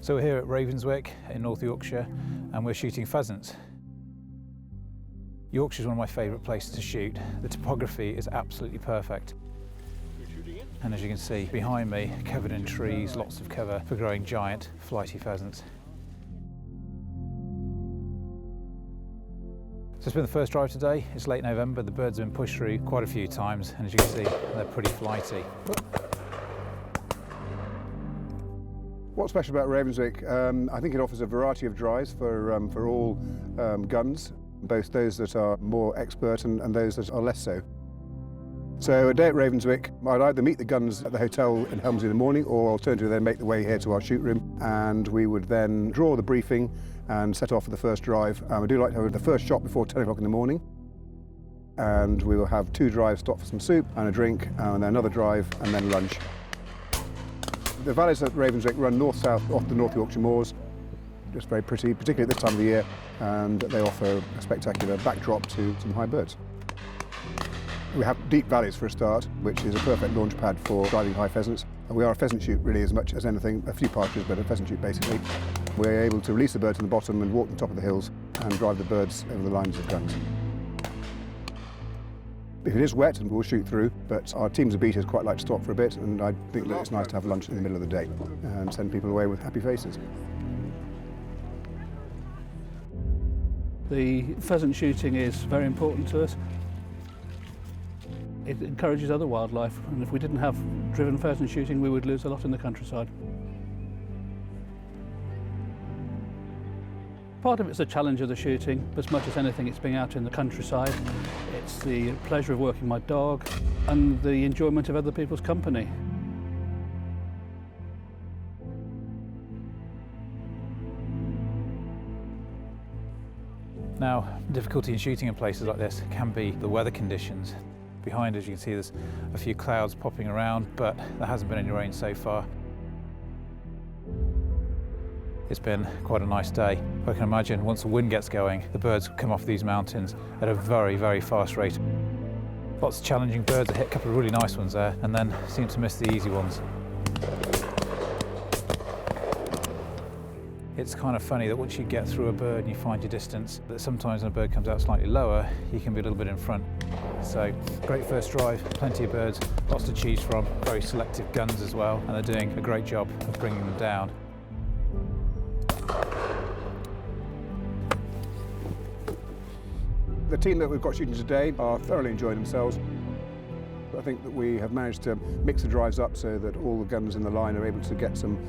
So we're here at Ravenswick in North Yorkshire and we're shooting pheasants. Yorkshire is one of my favourite places to shoot. The topography is absolutely perfect. And as you can see behind me, covered in trees, lots of cover for growing giant flighty pheasants. So it's been the first drive today. It's late November, the birds have been pushed through quite a few times and as you can see they're pretty flighty. What's special about Ravenswick? I think it offers a variety of drives for all guns, both those that are more expert and those that are less so. So a day at Ravenswick, I'd either meet the guns at the hotel in Helmsley in the morning or alternatively then make the way here to our shoot room and we would then draw the briefing and set off for the first drive. We do like to have the first shot before 10 o'clock in the morning and we will have 2 drives, stop for some soup and a drink and then another drive and then lunch. The valleys at Ravenswick run north-south off the North Yorkshire moors, just very pretty, particularly at this time of the year, and they offer a spectacular backdrop to some high birds. We have deep valleys for a start, which is a perfect launch pad for driving high pheasants. And we are a pheasant shoot really as much as anything, a few partridges, but a pheasant shoot basically. We're able to release the birds on the bottom and walk on top of the hills and drive the birds over the lines of guns. If it is wet, we'll shoot through, but our teams of beaters quite like to stop for a bit, and I think that it's nice to have lunch in the middle of the day and send people away with happy faces. The pheasant shooting is very important to us. It encourages other wildlife, and if we didn't have driven pheasant shooting, we would lose a lot in the countryside. Part of it's the challenge of the shooting, but as much as anything it's being out in the countryside. It's the pleasure of working my dog and the enjoyment of other people's company. Now, difficulty in shooting in places like this can be the weather conditions. Behind us you can see there's a few clouds popping around, but there hasn't been any rain so far. It's been quite a nice day. I can imagine once the wind gets going, the birds come off these mountains at a very, very fast rate. Lots of challenging birds. I hit a couple of really nice ones there and then seem to miss the easy ones. It's kind of funny that once you get through a bird and you find your distance, that sometimes when a bird comes out slightly lower, you can be a little bit in front. So, great first drive, plenty of birds, lots to choose from, very selective guns as well, and they're doing a great job of bringing them down. The team that we've got shooting today are thoroughly enjoying themselves. I think that we have managed to mix the drives up so that all the guns in the line are able to get some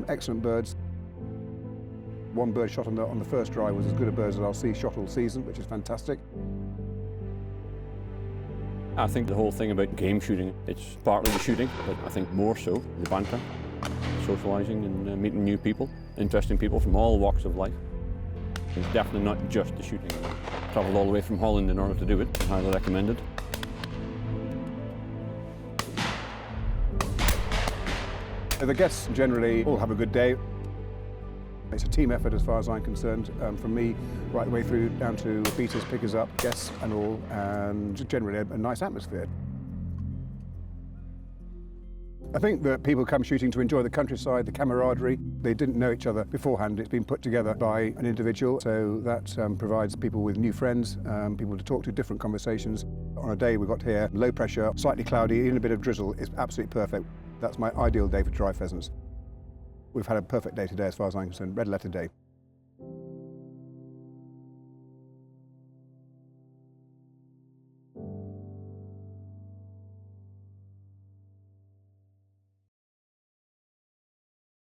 excellent birds. One bird shot on the first drive was as good a bird as I'll see shot all season, which is fantastic. I think the whole thing about game shooting, it's partly the shooting, but I think more so the banter, socialising and meeting new people, interesting people from all walks of life. It's definitely not just the shooting. I travelled all the way from Holland in order to do it, highly recommended. The guests generally all have a good day. It's a team effort as far as I'm concerned, from me right the way through down to beaters, pickers up, guests and all, and generally a nice atmosphere. I think that people come shooting to enjoy the countryside, the camaraderie. They didn't know each other beforehand. It's been put together by an individual, so that provides people with new friends, people to talk to, different conversations. On a day we got here, low pressure, slightly cloudy, even a bit of drizzle is absolutely perfect. That's my ideal day for dry pheasants. We've had a perfect day today as far as I'm concerned, red letter day.